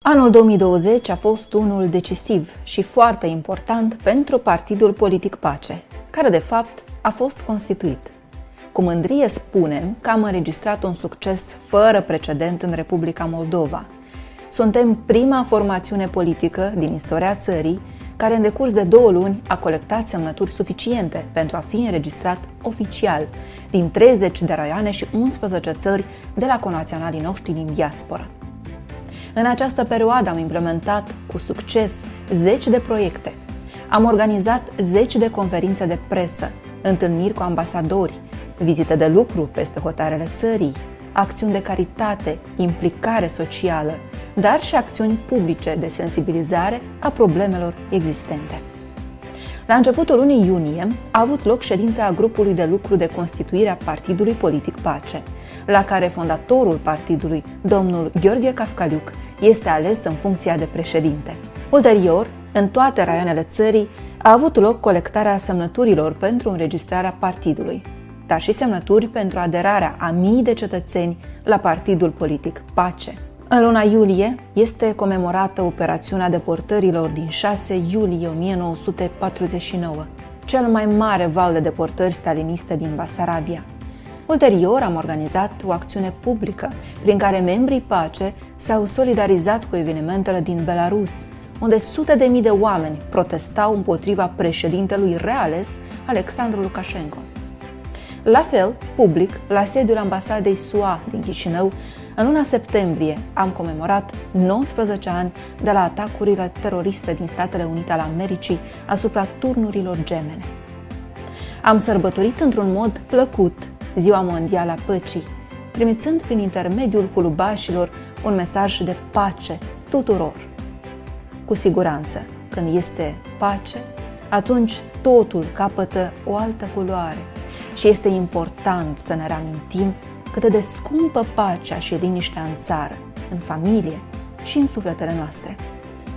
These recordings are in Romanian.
Anul 2020 a fost unul decisiv și foarte important pentru Partidul Politic Pace, care de fapt a fost constituit. Cu mândrie spunem că am înregistrat un succes fără precedent în Republica Moldova. Suntem prima formațiune politică din istoria țării care în decurs de 2 luni a colectat semnături suficiente pentru a fi înregistrat oficial din 30 de raioane și 11 țări de la conaționalii noștri din diaspora. În această perioadă am implementat cu succes 10 de proiecte. Am organizat 10 de conferințe de presă, întâlniri cu ambasadori, vizite de lucru peste hotarele țării, acțiuni de caritate, implicare socială, dar și acțiuni publice de sensibilizare a problemelor existente. La începutul lunii iunie a avut loc ședința grupului de lucru de constituire a Partidului Politic Pace, la care fondatorul partidului, domnul Gheorghe Cafcaliuc, este ales în funcția de președinte. Ulterior, în toate raioanele țării, a avut loc colectarea semnăturilor pentru înregistrarea partidului, dar și semnături pentru aderarea a mii de cetățeni la Partidul Politic Pace. În luna iulie este comemorată operațiunea deportărilor din 6 iulie 1949, cel mai mare val de deportări staliniste din Basarabia. Ulterior am organizat o acțiune publică prin care membrii Pace s-au solidarizat cu evenimentele din Belarus, unde sute de mii de oameni protestau împotriva președintelui reales Alexandru Lukashenko. La fel, public, la sediul ambasadei SUA din Chișinău, în luna septembrie am comemorat 19 ani de la atacurile teroriste din Statele Unite ale Americii asupra turnurilor gemene. Am sărbătorit într-un mod plăcut Ziua Mondială a Păcii, trimițând prin intermediul culubașilor un mesaj de pace tuturor. Cu siguranță, când este pace, atunci totul capătă o altă culoare și este important să ne reamintim cât de scumpă pacea și liniștea în țară, în familie și în sufletele noastre.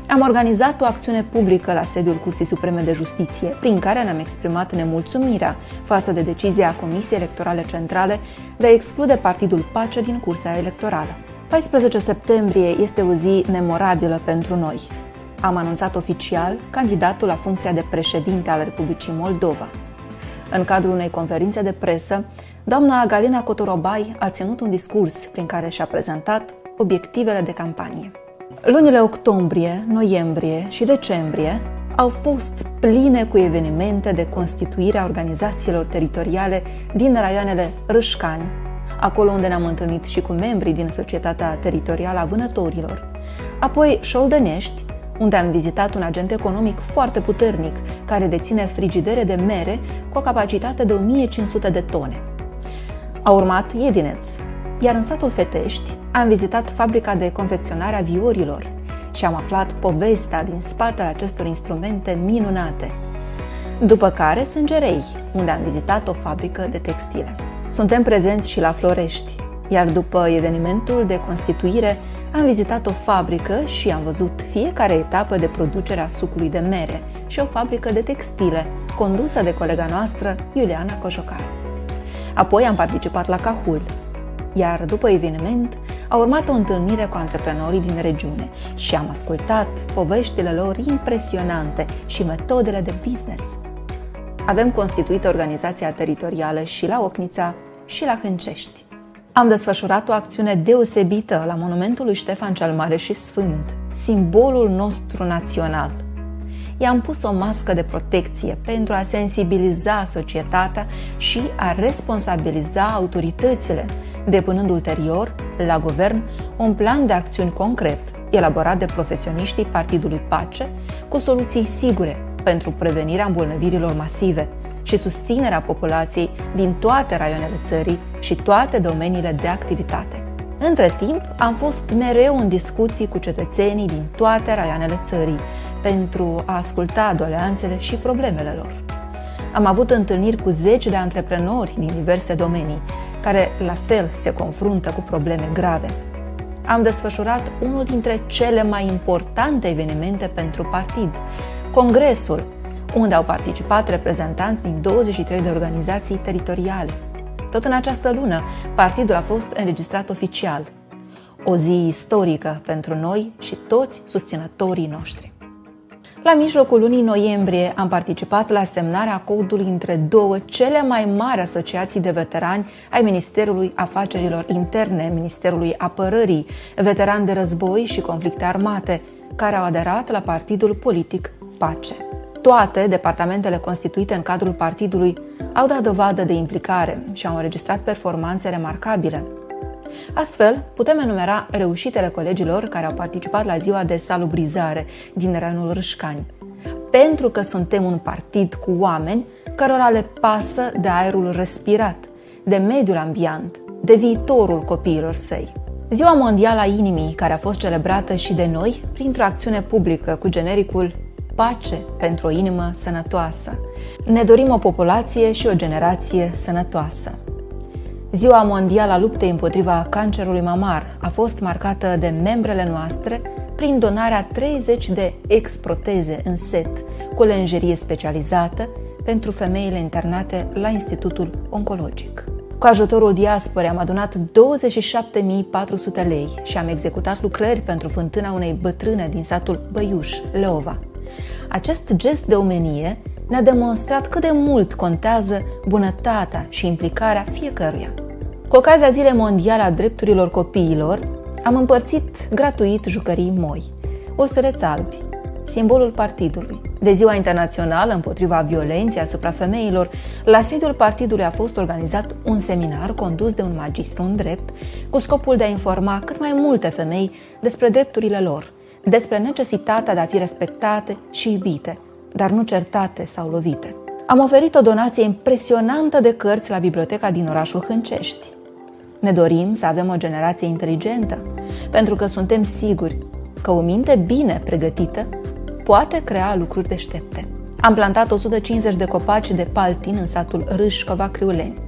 Am organizat o acțiune publică la sediul Curții Supreme de Justiție, prin care ne-am exprimat nemulțumirea față de decizia Comisiei Electorale Centrale de a exclude Partidul Pace din cursa electorală. 14 septembrie este o zi memorabilă pentru noi. Am anunțat oficial candidatul la funcția de președinte al Republicii Moldova. În cadrul unei conferințe de presă, doamna Galina Cotorobai a ținut un discurs prin care și-a prezentat obiectivele de campanie. Lunile octombrie, noiembrie și decembrie au fost pline cu evenimente de constituire a organizațiilor teritoriale din raioanele Râșcani, acolo unde ne-am întâlnit și cu membrii din Societatea Teritorială a Vânătorilor, apoi Șoldănești, unde am vizitat un agent economic foarte puternic care deține frigidere de mere cu o capacitate de 1500 de tone. A urmat Iedineț, iar în satul Fetești am vizitat fabrica de confecționare a viorilor și am aflat povestea din spatele acestor instrumente minunate. După care Sângerei, unde am vizitat o fabrică de textile. Suntem prezenți și la Florești, iar după evenimentul de constituire am vizitat o fabrică și am văzut fiecare etapă de producere a sucului de mere și o fabrică de textile condusă de colega noastră, Iuliana Cojocaru. Apoi am participat la Cahul, iar după eveniment a urmat o întâlnire cu antreprenorii din regiune și am ascultat poveștile lor impresionante și metodele de business. Avem constituită organizația teritorială și la Ocnița și la Hâncești. Am desfășurat o acțiune deosebită la monumentul lui Ștefan cel Mare și Sfânt, simbolul nostru național. I-am pus o mască de protecție pentru a sensibiliza societatea și a responsabiliza autoritățile, depunând ulterior, la guvern, un plan de acțiuni concret, elaborat de profesioniștii Partidului Pace, cu soluții sigure pentru prevenirea îmbolnăvirilor masive și susținerea populației din toate raioanele țării și toate domeniile de activitate. Între timp, am fost mereu în discuții cu cetățenii din toate raioanele țării pentru a asculta doleanțele și problemele lor. Am avut întâlniri cu 10 de antreprenori din diverse domenii, care la fel se confruntă cu probleme grave. Am desfășurat unul dintre cele mai importante evenimente pentru partid, Congresul, unde au participat reprezentanți din 23 de organizații teritoriale. Tot în această lună, partidul a fost înregistrat oficial. O zi istorică pentru noi și toți susținătorii noștri. La mijlocul lunii noiembrie am participat la semnarea codului între două cele mai mari asociații de veterani ai Ministerului Afacerilor Interne, Ministerului Apărării, veterani de război și conflicte armate, care au aderat la partidul politic Pace. Toate departamentele constituite în cadrul partidului au dat dovadă de implicare și au înregistrat performanțe remarcabile. Astfel, putem enumera reușitele colegilor care au participat la ziua de salubrizare din raionul Râșcani. Pentru că suntem un partid cu oameni cărora le pasă de aerul respirat, de mediul ambient, de viitorul copiilor săi. Ziua Mondială a Inimii, care a fost celebrată și de noi printr-o acțiune publică cu genericul Pace pentru o inimă sănătoasă. Ne dorim o populație și o generație sănătoasă. Ziua Mondială a luptei împotriva cancerului mamar a fost marcată de membrele noastre prin donarea 30 de exproteze în set cu lenjerie specializată pentru femeile internate la Institutul Oncologic. Cu ajutorul diasporei am adunat 27.400 lei și am executat lucrări pentru fântâna unei bătrâne din satul Băiuș, Leova. Acest gest de omenie ne-a demonstrat cât de mult contează bunătatea și implicarea fiecăruia. Cu ocazia Zilei Mondiale a Drepturilor Copiilor, am împărțit gratuit jucării moi, ursuleți albi, simbolul partidului. De Ziua Internațională împotriva violenței asupra femeilor, la sediul partidului a fost organizat un seminar condus de un magistru în drept, cu scopul de a informa cât mai multe femei despre drepturile lor, despre necesitatea de a fi respectate și iubite, dar nu certate sau lovite. Am oferit o donație impresionantă de cărți la biblioteca din orașul Hâncești. Ne dorim să avem o generație inteligentă, pentru că suntem siguri că o minte bine pregătită poate crea lucruri deștepte. Am plantat 150 de copaci de paltin în satul Râșcova, Criuleni.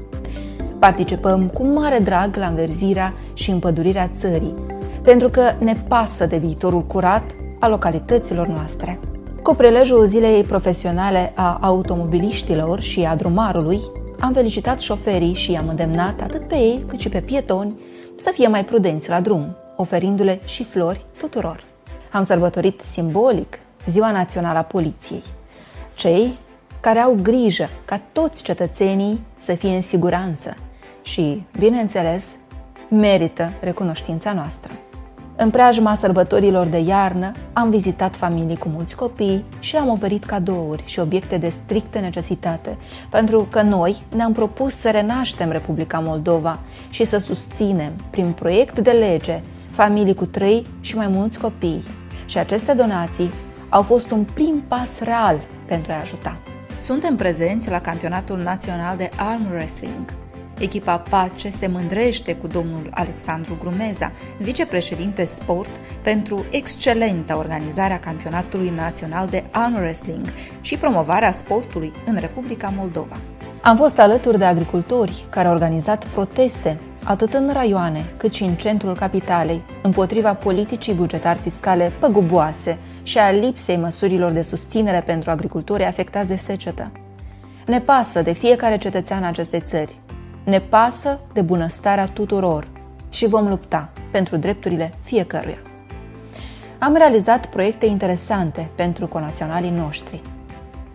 Participăm cu mare drag la înverzirea și împădurirea țării, pentru că ne pasă de viitorul curat al localităților noastre. Cu prilejul Zilei Profesionale a Automobiliștilor și a Drumarului, am felicitat șoferii și i-am îndemnat atât pe ei cât și pe pietoni să fie mai prudenți la drum, oferindu-le și flori tuturor. Am sărbătorit simbolic Ziua Națională a Poliției, cei care au grijă ca toți cetățenii să fie în siguranță și, bineînțeles, merită recunoștința noastră. În preajma sărbătorilor de iarnă am vizitat familii cu mulți copii și le-am oferit cadouri și obiecte de strictă necesitate, pentru că noi ne-am propus să renaștem Republica Moldova și să susținem, prin proiect de lege, familii cu 3 și mai mulți copii. Și aceste donații au fost un prim pas real pentru a ajuta. Suntem prezenți la Campionatul Național de Arm Wrestling. Echipa Pace se mândrește cu domnul Alexandru Grumeza, vicepreședinte sport, pentru excelenta organizare a Campionatului Național de Arm Wrestling și promovarea sportului în Republica Moldova. Am fost alături de agricultori care au organizat proteste atât în raioane cât și în centrul capitalei împotriva politicii bugetari fiscale păguboase și a lipsei măsurilor de susținere pentru agricultorii afectați de secetă. Ne pasă de fiecare cetățean acestei țări. Ne pasă de bunăstarea tuturor și vom lupta pentru drepturile fiecăruia. Am realizat proiecte interesante pentru conaționalii noștri.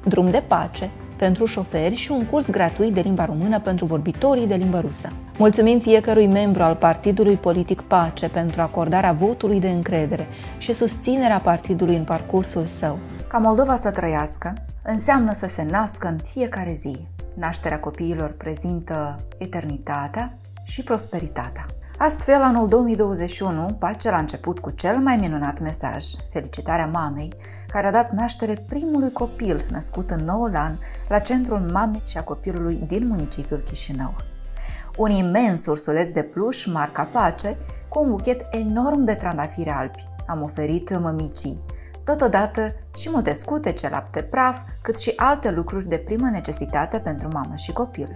Drum de pace pentru șoferi și un curs gratuit de limba română pentru vorbitorii de limbă rusă. Mulțumim fiecărui membru al Partidului Politic Pace pentru acordarea votului de încredere și susținerea partidului în parcursul său. Ca Moldova să trăiască, înseamnă să se nască în fiecare zi. Nașterea copiilor prezintă eternitatea și prosperitatea. Astfel, anul 2021 pace la început cu cel mai minunat mesaj, felicitarea mamei, care a dat naștere primului copil născut în noul an la Centrul Mamei și a Copilului din municipiul Chișinău. Un imens ursuleț de pluș, marca Pace, cu un buchet enorm de trandafiri albi. Am oferit mămicii, totodată și multe scutece, lapte praf, cât și alte lucruri de primă necesitate pentru mamă și copil.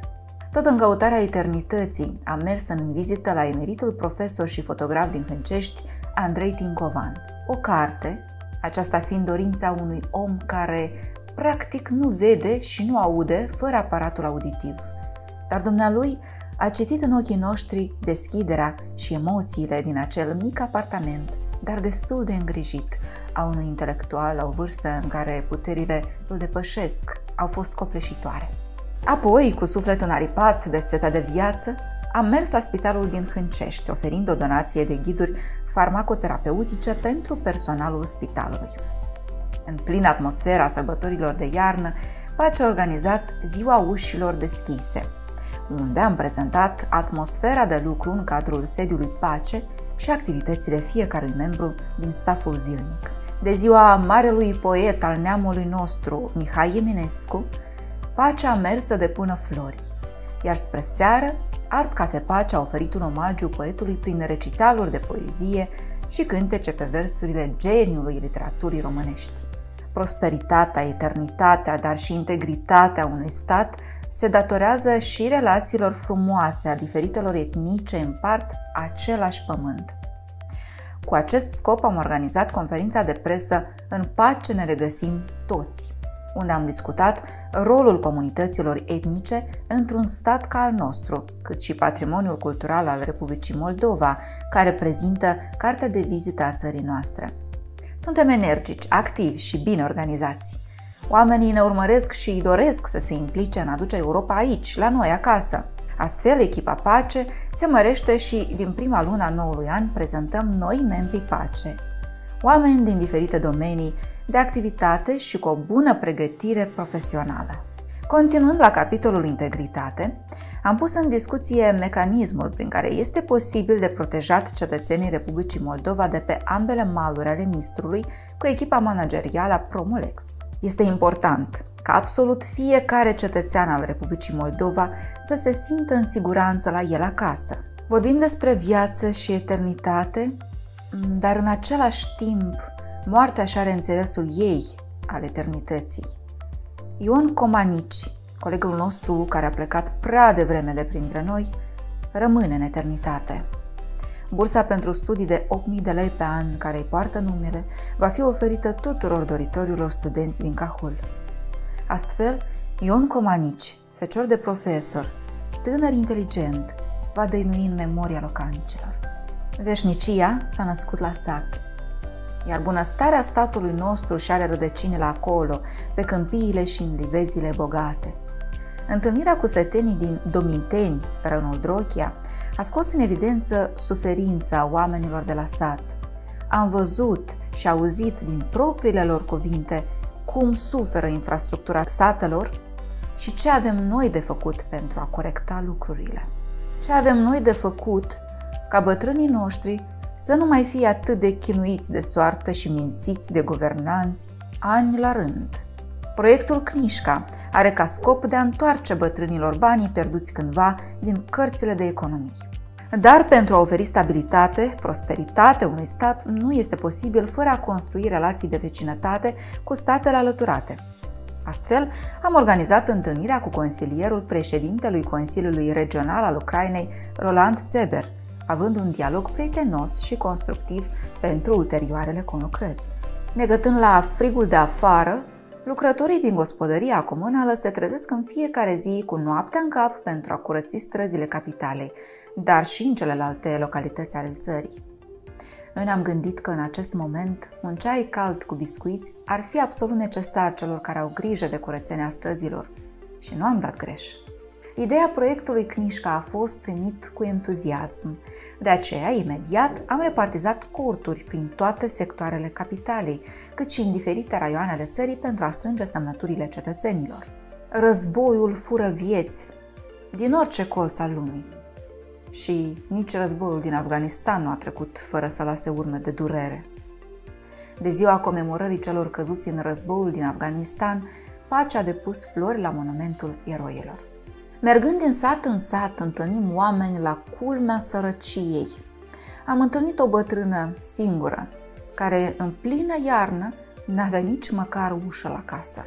Tot în căutarea eternității, am mers în vizită la emeritul profesor și fotograf din Hâncești, Andrei Tincovan. O carte, aceasta fiind dorința unui om care practic nu vede și nu aude fără aparatul auditiv. Dar dumnealui a citit în ochii noștri deschiderea și emoțiile din acel mic apartament, dar destul de îngrijit, a unui intelectual la o vârstă în care puterile îl depășesc, au fost copleșitoare. Apoi, cu suflet înaripat de seta de viață, am mers la spitalul din Hâncești, oferind o donație de ghiduri farmacoterapeutice pentru personalul spitalului. În plină atmosfera sărbătorilor de iarnă, Pace a organizat Ziua Ușilor Deschise, unde am prezentat atmosfera de lucru în cadrul sediului Pace și activitățile fiecărui membru din staful zilnic. De ziua marelui poet al neamului nostru, Mihai Eminescu, Pace a mers să depună flori, iar spre seară, Art Cafe Pace a oferit un omagiu poetului prin recitaluri de poezie și cântece pe versurile geniului literaturii românești. Prosperitatea, eternitatea, dar și integritatea unui stat se datorează și relațiilor frumoase a diferitelor etnii ce împart același pământ. Cu acest scop am organizat conferința de presă În pace ne regăsim toți, unde am discutat rolul comunităților etnice într-un stat ca al nostru, cât și patrimoniul cultural al Republicii Moldova, care prezintă cartea de vizită a țării noastre. Suntem energici, activi și bine organizați. Oamenii ne urmăresc și doresc să se implice în a aduce Europa aici, la noi, acasă. Astfel, echipa Pace se mărește și din prima lună a noului an prezentăm noi membrii Pace. Oameni din diferite domenii de activitate și cu o bună pregătire profesională. Continuând la capitolul integritate, am pus în discuție mecanismul prin care este posibil de protejat cetățenii Republicii Moldova de pe ambele maluri ale Nistrului cu echipa managerială a Promolex. Este important ca absolut fiecare cetățean al Republicii Moldova să se simtă în siguranță la el acasă. Vorbim despre viață și eternitate, dar în același timp moartea și are înțelesul ei al eternității. Ion Comanici, colegul nostru care a plecat prea devreme de printre noi, rămâne în eternitate. Bursa pentru studii de 8.000 de lei pe an, care îi poartă numele, va fi oferită tuturor doritorilor studenți din Cahul. Astfel, Ion Comanici, fecior de profesor, tânăr inteligent, va dăinui în memoria localnicilor. Veșnicia s-a născut la sat, iar bunăstarea statului nostru și are rădăcinile acolo, pe câmpiile și în livezile bogate. Întâlnirea cu sătenii din Dominteni, raionul Drochia, a scos în evidență suferința oamenilor de la sat. Am văzut și auzit din propriile lor cuvinte cum suferă infrastructura satelor și ce avem noi de făcut pentru a corecta lucrurile. Ce avem noi de făcut ca bătrânii noștri să nu mai fie atât de chinuiți de soartă și mințiți de guvernanți ani la rând. Proiectul Knișca are ca scop de a întoarce bătrânilor banii pierduți cândva din cărțile de economii. Dar pentru a oferi stabilitate, prosperitate unui stat nu este posibil fără a construi relații de vecinătate cu statele alăturate. Astfel, am organizat întâlnirea cu consilierul președintelui Consiliului Regional al Ucrainei, Roland Zeber, având un dialog prietenos și constructiv pentru ulterioarele conlucrări. Negătând la frigul de afară, lucrătorii din gospodăria comunală se trezesc în fiecare zi cu noaptea în cap pentru a curăți străzile capitalei, dar și în celelalte localități ale țării. Noi ne-am gândit că în acest moment un ceai cald cu biscuiți ar fi absolut necesar celor care au grijă de curățenia străzilor și nu am dat greș. Ideea proiectului Knișca a fost primit cu entuziasm. De aceea, imediat, am repartizat corturi prin toate sectoarele capitalei, cât și în diferite raioane ale țării pentru a strânge semnăturile cetățenilor. Războiul fură vieți din orice colț al lumii. Și nici războiul din Afganistan nu a trecut fără să lase urme de durere. De ziua comemorării celor căzuți în războiul din Afganistan, Pace a depus flori la monumentul eroilor. Mergând din sat în sat, întâlnim oameni la culmea sărăciei. Am întâlnit o bătrână singură, care în plină iarnă n-avea nici măcar ușă la casă.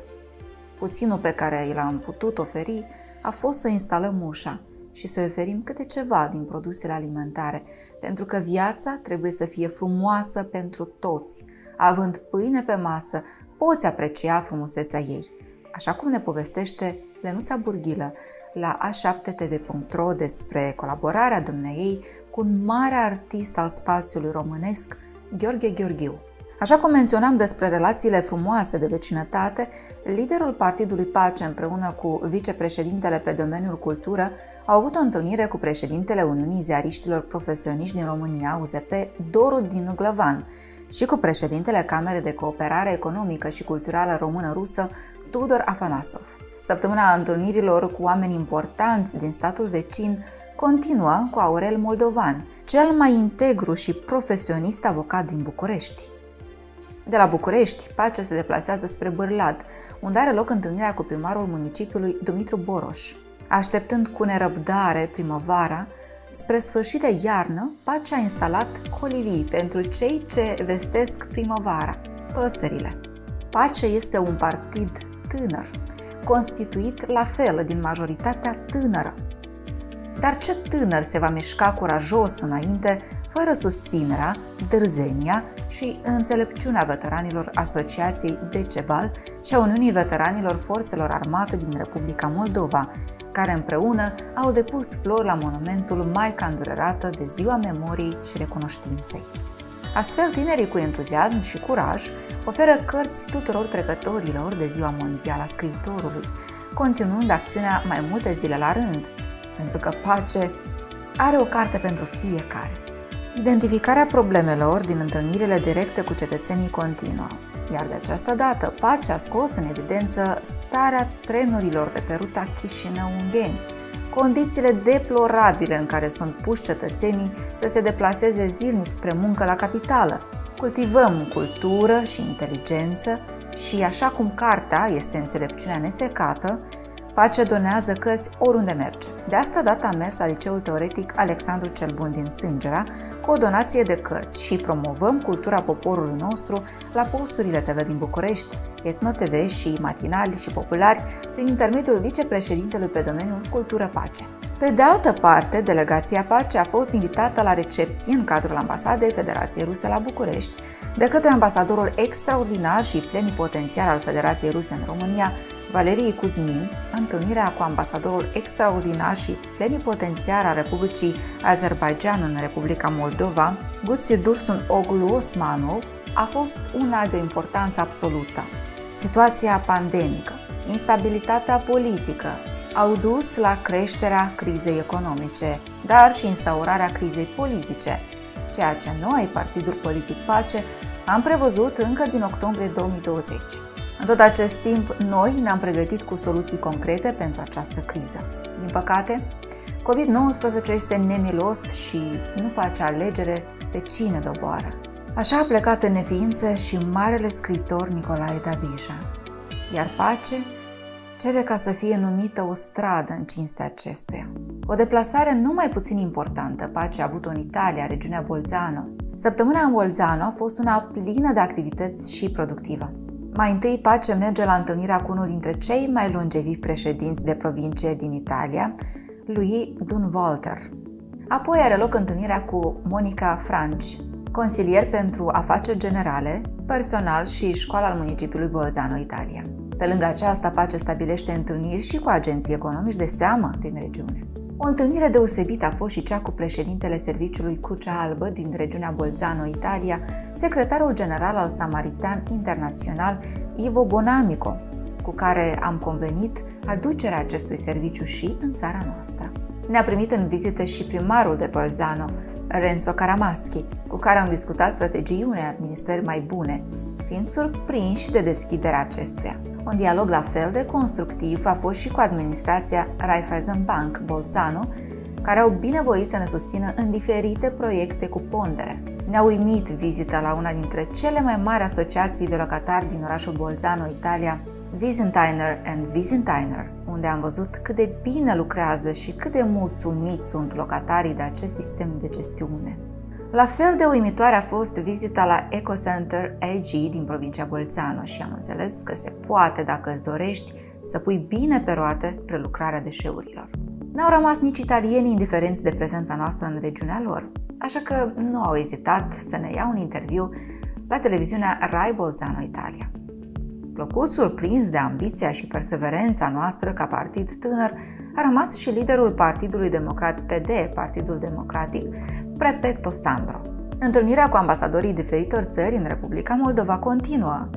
Puținul pe care i l-am putut oferi a fost să instalăm ușa și să oferim câte ceva din produsele alimentare, pentru că viața trebuie să fie frumoasă pentru toți. Având pâine pe masă, poți aprecia frumusețea ei, așa cum ne povestește Lenuța Burghilă la a7tv.ro despre colaborarea dumneiei cu un mare artist al spațiului românesc, Gheorghe Gheorghiu. Așa cum menționam despre relațiile frumoase de vecinătate, liderul Partidului Pace împreună cu vicepreședintele pe domeniul cultură au avut o întâlnire cu președintele Uniunii Ziariștilor Profesioniști din România, UZP, Doru Dinu Glăvan, și cu președintele Camerei de Cooperare Economică și Culturală Română-Rusă, Tudor Afanasov. Săptămâna întâlnirilor cu oameni importanți din statul vecin continuă cu Aurel Moldovan, cel mai integru și profesionist avocat din București. De la București, Pace se deplasează spre Bârlad, unde are loc întâlnirea cu primarul municipiului Dumitru Boroș. Așteptând cu nerăbdare primăvara, spre sfârșit de iarnă, Pace a instalat colivii pentru cei ce vestesc primăvara, păsările. Pace este un partid tânăr, constituit la fel din majoritatea tânără. Dar ce tânăr se va mișca curajos înainte, fără susținerea, dârzenia și înțelepciunea veteranilor Asociației Decebal și a Uniunii Veteranilor Forțelor Armate din Republica Moldova, care împreună au depus flori la monumentul Maica Îndurerată de Ziua Memoriei și Recunoștinței. Astfel, tinerii cu entuziasm și curaj oferă cărți tuturor trecătorilor de Ziua Mondială a Scriitorului, continuând acțiunea mai multe zile la rând, pentru că Pace are o carte pentru fiecare. Identificarea problemelor din întâlnirile directe cu cetățenii continuă, iar de această dată Pace a scos în evidență starea trenurilor de pe ruta Chișinău-Ungheni, condițiile deplorabile în care sunt puși cetățenii să se deplaseze zilnic spre muncă la capitală. Cultivăm cultură și inteligență și, așa cum cartea este înțelepciunea nesecată, Pace donează cărți oriunde merge. De asta dată am mers la Liceul Teoretic Alexandru cel Bun din Sângera cu o donație de cărți și promovăm cultura poporului nostru la posturile TV din București, Etno TV și matinali și populari prin intermediul vicepreședintelui pe domeniul Cultură Pace. Pe de altă parte, delegația Pace a fost invitată la recepție în cadrul Ambasadei Federației Ruse la București de către ambasadorul extraordinar și plenipotențiar al Federației Ruse în România, Valerii Kuzmin, întâlnirea cu ambasadorul extraordinar și plenipotențiar al Republicii Azerbaijan în Republica Moldova, Guți Dursun Oglu Osmanov, a fost una de importanță absolută. Situația pandemică, instabilitatea politică au dus la creșterea crizei economice, dar și instaurarea crizei politice, ceea ce noi, Partidul Politic Pace, am prevăzut încă din octombrie 2020. În tot acest timp, noi ne-am pregătit cu soluții concrete pentru această criză. Din păcate, COVID-19 este nemilos și nu face alegere pe cine doboară. Așa a plecat în neființă și marele scriitor Nicolae Dabija, iar Pace cere ca să fie numită o stradă în cinstea acestuia. O deplasare nu mai puțin importantă Pace a avut-o în Italia, regiunea Bolzano. Săptămâna în Bolzano a fost una plină de activități și productivă. Mai întâi, Pace merge la întâlnirea cu unul dintre cei mai longevivi președinți de provincie din Italia, lui Durnwalder. Apoi are loc întâlnirea cu Monica Franci, consilier pentru afaceri generale, personal și școala al municipiului Bolzano, Italia. Pe lângă aceasta, Pace stabilește întâlniri și cu agenții economici de seamă din regiune. O întâlnire deosebită a fost și cea cu președintele Serviciului Crucea Albă din regiunea Bolzano, Italia, secretarul general al Samaritan Internațional, Ivo Bonamico, cu care am convenit aducerea acestui serviciu și în țara noastră. Ne-a primit în vizită și primarul de Bolzano, Renzo Caramaschi, cu care am discutat strategii unei administrări mai bune, fiind surprinși de deschiderea acestuia. Un dialog la fel de constructiv a fost și cu administrația Raiffeisen Bank Bolzano, care au binevoit să ne susțină în diferite proiecte cu pondere. Ne-a uimit vizita la una dintre cele mai mari asociații de locatari din orașul Bolzano, Italia, Wiesenthiner & Wiesenthiner, unde am văzut cât de bine lucrează și cât de mulțumiți sunt locatarii de acest sistem de gestiune. La fel de uimitoare a fost vizita la Ecocenter AG din provincia Bolzano și am înțeles că se poate, dacă îți dorești, să pui bine pe roate prelucrarea deșeurilor. N-au rămas nici italienii indiferenți de prezența noastră în regiunea lor, așa că nu au ezitat să ne ia un interviu la televiziunea Rai Bolzano Italia. Plăcut surprins de ambiția și perseverența noastră ca partid tânăr, a rămas și liderul Partidului Democrat PD, Partidul Democratic, Prefecto Sandro. Întâlnirea cu ambasadorii diferitor țări în Republica Moldova continuă.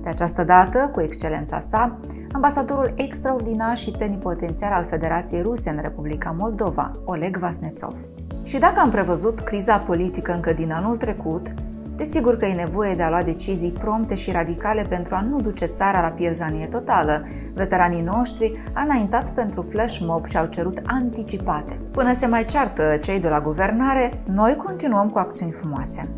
De această dată, cu excelența sa, ambasadorul extraordinar și plenipotențiar al Federației Ruse în Republica Moldova, Oleg Vasnetsov. Și dacă am prevăzut criza politică încă din anul trecut, desigur că e nevoie de a lua decizii prompte și radicale pentru a nu duce țara la pierzanie totală. Veteranii noștri au înaintat pentru flash mob și au cerut anticipate. Până se mai ceartă cei de la guvernare, noi continuăm cu acțiuni frumoase.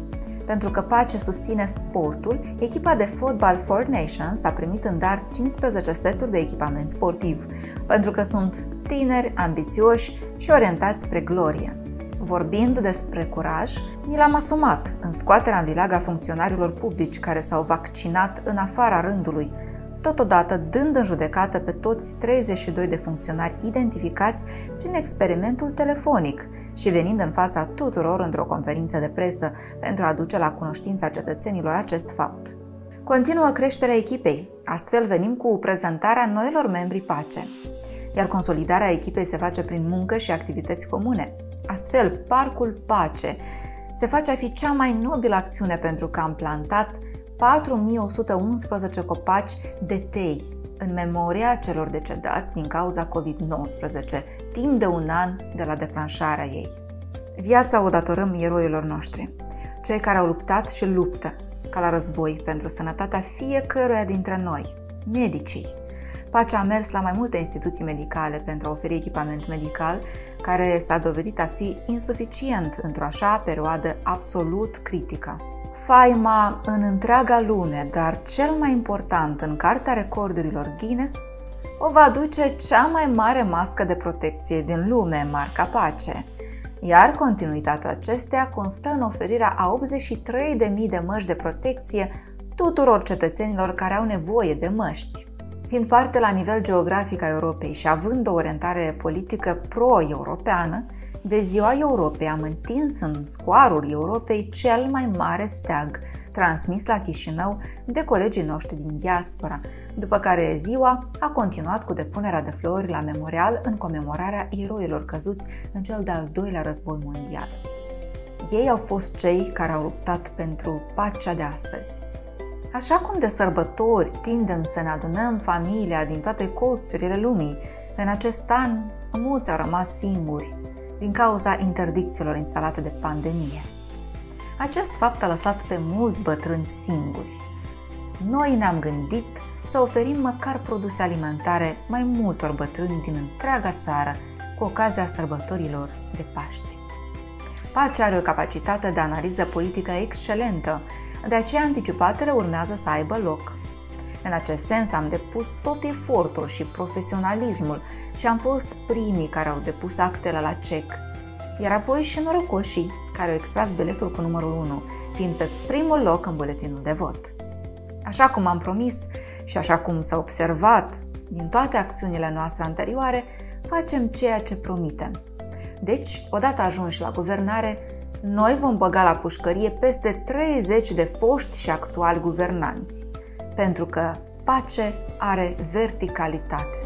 Pentru că Pace susține sportul, echipa de fotbal Four Nations a primit în dar 15 seturi de echipament sportiv, pentru că sunt tineri, ambițioși și orientați spre glorie. Vorbind despre curaj, ni l-am asumat în scoaterea în vileag a funcționarilor publici care s-au vaccinat în afara rândului, totodată dând în judecată pe toți 32 de funcționari identificați prin experimentul telefonic și venind în fața tuturor într-o conferință de presă pentru a aduce la cunoștința cetățenilor acest fapt. Continuă creșterea echipei, astfel venim cu prezentarea noilor membri Pace, iar consolidarea echipei se face prin muncă și activități comune. Astfel, Parcul Pace se face a fi cea mai nobilă acțiune pentru că am plantat 4111 copaci de tei în memoria celor decedați din cauza COVID-19, timp de un an de la declanșarea ei. Viața o datorăm eroilor noștri, cei care au luptat și luptă, ca la război, pentru sănătatea fiecăruia dintre noi, medicii. Pace a mers la mai multe instituții medicale pentru a oferi echipament medical, care s-a dovedit a fi insuficient într-o așa perioadă absolut critică. Faima în întreaga lume, dar cel mai important în Cartea Recordurilor Guinness, o va aduce cea mai mare mască de protecție din lume, marca Pace. Iar continuitatea acesteia constă în oferirea a 83.000 de măști de protecție tuturor cetățenilor care au nevoie de măști. Fiind parte la nivel geografic a Europei și având o orientare politică pro-europeană, de Ziua Europei am întins în scoarul Europei cel mai mare steag, transmis la Chișinău de colegii noștri din diaspora, după care ziua a continuat cu depunerea de flori la memorial în comemorarea eroilor căzuți în cel de-al doilea război mondial. Ei au fost cei care au luptat pentru pacea de astăzi. Așa cum de sărbători tindem să ne adunăm familia din toate colțurile lumii, în acest an mulți au rămas singuri din cauza interdicțiilor instalate de pandemie. Acest fapt a lăsat pe mulți bătrâni singuri. Noi ne-am gândit să oferim măcar produse alimentare mai multor bătrâni din întreaga țară cu ocazia sărbătorilor de Paști. Pace are o capacitate de analiză politică excelentă, de aceea anticipatele urmează să aibă loc. În acest sens am depus tot efortul și profesionalismul și am fost primii care au depus actele la cec, iar apoi și norocoșii care au extras biletul cu numărul 1, fiind pe primul loc în buletinul de vot. Așa cum am promis și așa cum s-a observat din toate acțiunile noastre anterioare, facem ceea ce promitem. Deci, odată ajunși la guvernare, noi vom băga la pușcărie peste 30 de foști și actuali guvernanți, pentru că Pace are verticalitate.